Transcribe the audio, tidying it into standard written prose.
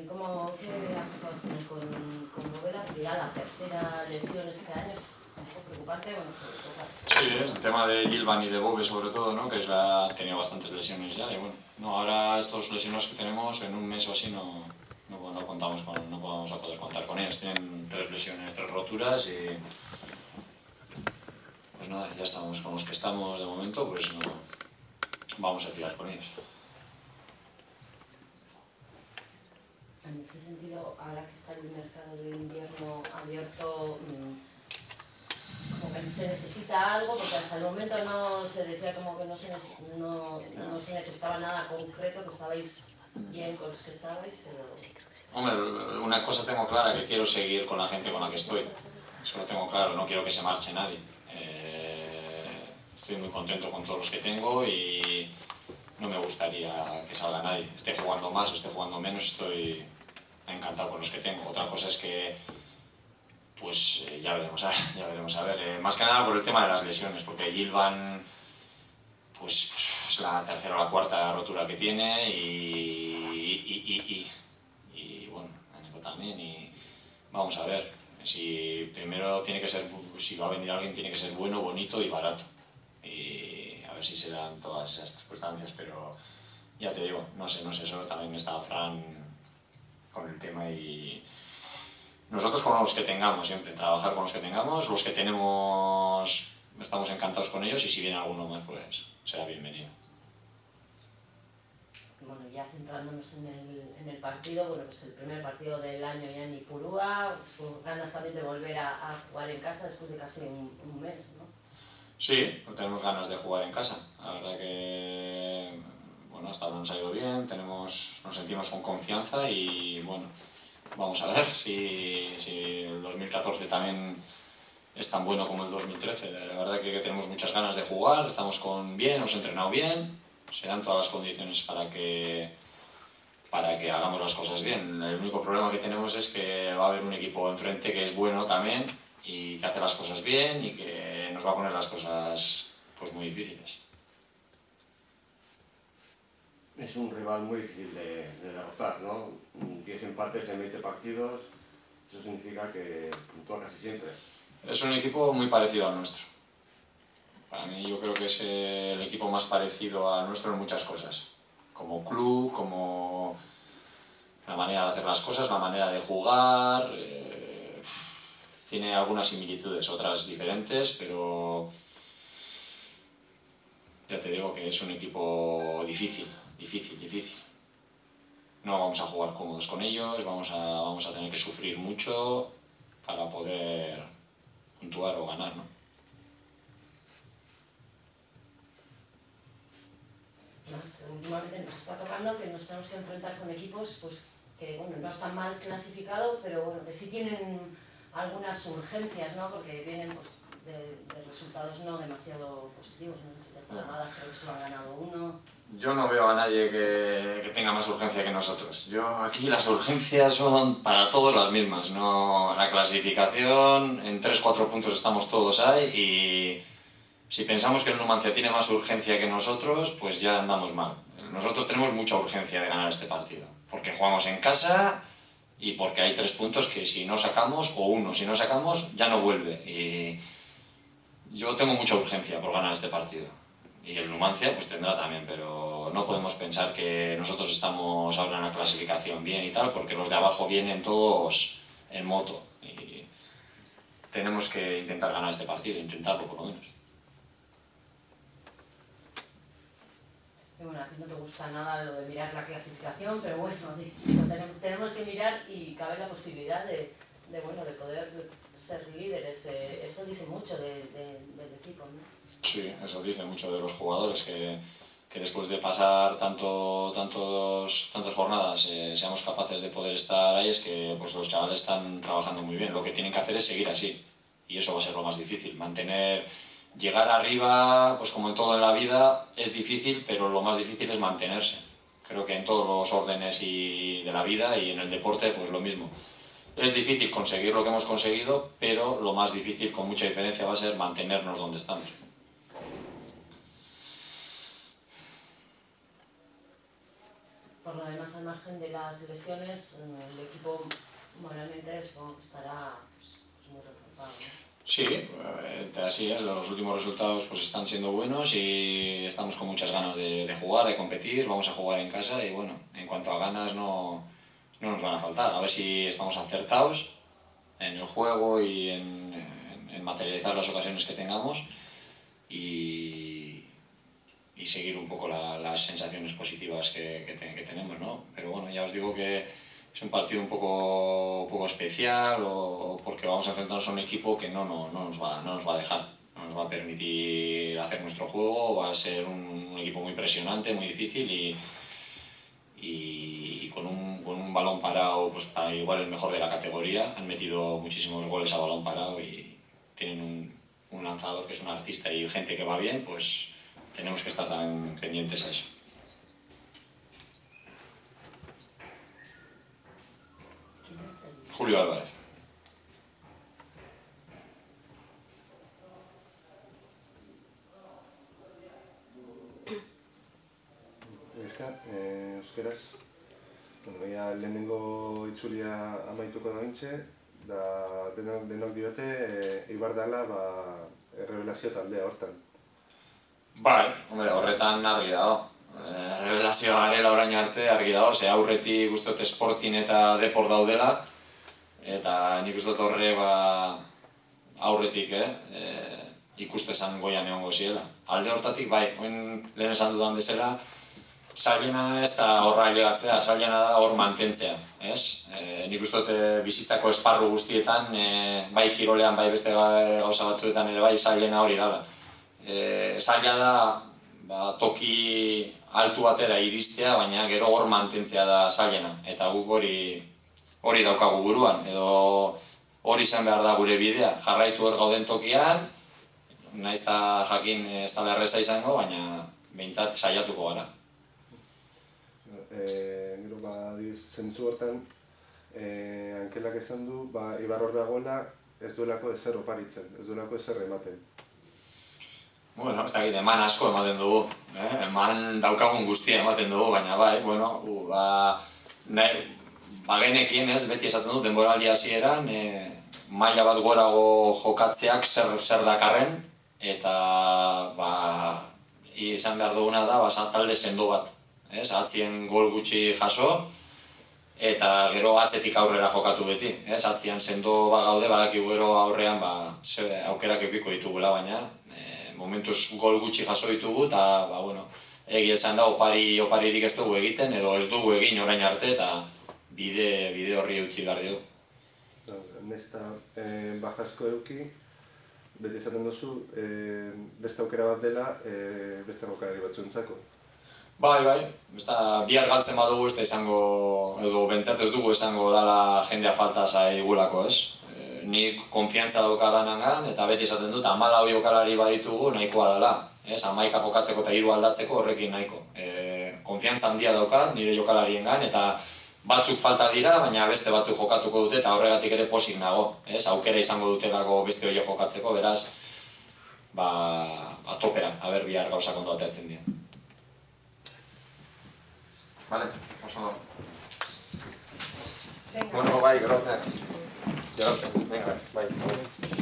Bueno, ¿y qué ha pasado al final con Bóveda? Porque ya la tercera lesión este año es un poco preocupante. Bueno, Sí, es el tema de Gilvan y de Bove sobre todo, ¿no? Que ha tenido bastantes lesiones ya y bueno, no, ahora estos lesionados que tenemos en un mes o así no vamos a poder contar con ellos. Tienen 3 lesiones, 3 roturas y pues nada, ya estamos con los que estamos de momento, pues no vamos a tirar con ellos. en ese sentido, ahora que está el mercado de invierno abierto, como que se necesita algo, porque hasta el momento no se decía como que no se necesitaba nada concreto, que estabais bien con los que estabais, pero... Hombre, una cosa tengo clara, que quiero seguir con la gente con la que estoy. Eso lo tengo claro, no quiero que se marche nadie. Estoy muy contento con todos los que tengo y no me gustaría que salga nadie. Esté jugando más o esté jugando menos, estoy encantado con los que tengo. Otra cosa es que, pues ya veremos a ver. Más que nada por el tema de las lesiones, porque Gilvan, pues es la tercera o la cuarta rotura que tiene y bueno, Nico también. Y vamos a ver. Si primero tiene que ser, si va a venir alguien, tiene que ser bueno, bonito y barato. Y a ver si se dan todas esas circunstancias, pero ya te digo, no sé, eso también está Fran con el tema y nosotros con los que tengamos siempre, trabajar con los que tengamos, los que tenemos estamos encantados con ellos y si viene alguno más pues será bienvenido. Bueno, ya centrándonos en el partido, bueno, pues el primer partido del año ya en Ipurúa, pues con ganas también de volver a jugar en casa después de casi un mes, ¿no? Sí, tenemos ganas de jugar en casa, la verdad que bueno, hasta ahora nos ha ido bien, nos sentimos con confianza y bueno, vamos a ver si el 2014 también es tan bueno como el 2013. La verdad que tenemos muchas ganas de jugar, estamos bien, hemos entrenado bien, se dan todas las condiciones para que hagamos las cosas bien. El único problema que tenemos es que va a haber un equipo enfrente que es bueno también y que hace las cosas bien y que nos va a poner las cosas pues muy difíciles. Es un rival muy difícil de derrotar, ¿no? 10 empates en 20 partidos, eso significa que puntúa casi siempre. Es un equipo muy parecido al nuestro. Para mí yo creo que es el equipo más parecido al nuestro en muchas cosas. Como club, como la manera de hacer las cosas, la manera de jugar. Tiene algunas similitudes, otras diferentes, pero ya te digo que es un equipo difícil. No vamos a jugar cómodos con ellos, vamos a tener que sufrir mucho para poder puntuar o ganar, ¿no? Últimamente nos está tocando que nos tenemos que enfrentar con equipos pues, que bueno, no están mal clasificados, pero bueno, que sí tienen algunas urgencias, ¿no? Porque vienen pues, de resultados no demasiado positivos, ¿no? En 7 jornadas creo que solo han ganado 1. Yo no veo a nadie que tenga más urgencia que nosotros. Aquí las urgencias son para todos las mismas, ¿no? La clasificación, en 3-4 puntos estamos todos ahí y si pensamos que el Numancia tiene más urgencia que nosotros, pues ya andamos mal. Nosotros tenemos mucha urgencia de ganar este partido, porque jugamos en casa y porque hay 3 puntos que si no sacamos, o 1, si no sacamos, ya no vuelve. Y yo tengo mucha urgencia por ganar este partido. Y el Numancia pues tendrá también, pero no podemos pensar que nosotros estamos ahora en la clasificación bien y tal, porque los de abajo vienen todos en moto. Y tenemos que intentar ganar este partido, intentarlo por lo menos. Y bueno, a ti no te gusta nada lo de mirar la clasificación, pero bueno, tenemos que mirar y cabe la posibilidad de poder ser líderes. Eso dice mucho del equipo, ¿no? Sí, eso dice mucho de los jugadores, que después de pasar tantas jornadas seamos capaces de poder estar ahí, es que pues, los chavales están trabajando muy bien. Lo que tienen que hacer es seguir así, y eso va a ser lo más difícil. Llegar arriba, pues como en todo en la vida, es difícil, pero lo más difícil es mantenerse. Creo que en todos los órdenes de la vida y en el deporte, pues lo mismo. Es difícil conseguir lo que hemos conseguido, pero lo más difícil, con mucha diferencia, va a ser mantenernos donde estamos. por lo demás, al margen de las lesiones, el equipo moralmente supongo que estará pues muy reforzado, ¿no? Sí, así es, los últimos resultados pues están siendo buenos y estamos con muchas ganas de jugar, de competir, vamos a jugar en casa y bueno, en cuanto a ganas no nos van a faltar, a ver si estamos acertados en el juego y en materializar las ocasiones que tengamos y seguir un poco las sensaciones positivas que tenemos, ¿no? Pero bueno, ya os digo que es un partido un poco especial porque vamos a enfrentarnos a un equipo que no nos va a dejar, no nos va a permitir hacer nuestro juego, va a ser un equipo muy presionante, muy difícil y con un balón parado, pues para igual el mejor de la categoría, han metido muchísimos goles a balón parado y tienen un lanzador que es un artista y gente que va bien, pues tenemos que estar tan pendientes a eso. Julio Álvarez. Euskeraz, lehenengo itzulia amaituko da bintxe, da denok diote Eibar dela errebelazio taldea hortan. Bai, horretan argi dago. Revelazioa garela orain arte argi dago, ze aurretik uste dut Sporting eta Depor daudela, eta nik uste dut horre aurretik ikustezan goian egongo ziela. Alde hortatik bai, lehen esan dudan bezala, zailena ez da horra ailegatzea, zailena da hor mantentzea, ez? Nik uste dut bizitzako esparru guztietan, bai kirolean, bai beste gauza batzuetan ere bai zailena hori dela. Zaila da toki altu batera iristea, baina gero hor mantentzea da zailena. Eta guk hori daukagu buruan, edo hori izan behar da gure bidea. Jarraitu hor gauden tokian, nahiz eta jakin ez da beharreza izango, baina behintzat saiatuko gara. Gero, zentzu hortan, Ankelak esan du, Eibar hor dagoela ez duelako ezer oparitzen, ez duelako ezer ematen. Bueno, ez dakit, eman asko ematen dugu, eman daukagun guztia ematen dugu, baina bai, genekien ez, beti esaten dut, denboraldi hasieran, maila bat gorago jokatzeak zer dakarren, eta izan behar duguna da, talde sendo bat, atzien gol gutxi jaso, eta gero atzetik aurrera jokatu beti, atzian sendo gaude, badakigu gero aurrean aukerak edukiko ditugula, baina momentuz gol gutxi jaso ditugu eta egia esan da oparirik ez dugu egiten edo ez dugu egin orain arte eta bide horri utzi behar dugu. Nesta bajasko eduki, beti esaten duzu, beste aukera bat dela beste jokalari batzuentzako. Bai, bihar galtzen badugu ez da izango, edo bentsat ez dugu esango dela jendea falta zaigulako, ez? Nik konfiantza daukadanangan eta beti esaten dut 14 jokalari baditugu nahikoa dela. 11 jokatzeko eta 3 aldatzeko horrekin nahiko. Konfiantza handia daukat nire jokalariengan eta batzuk falta dira, baina beste batzuk jokatuko dute eta horregatik ere pozik nago. Aukera izango dutelako beste hori jokatzeko, beraz, topera, aber bihar gauzak ondo ateatzen dira. Vale, oso ondo. Bueno, bai, gracias. Venga, bye.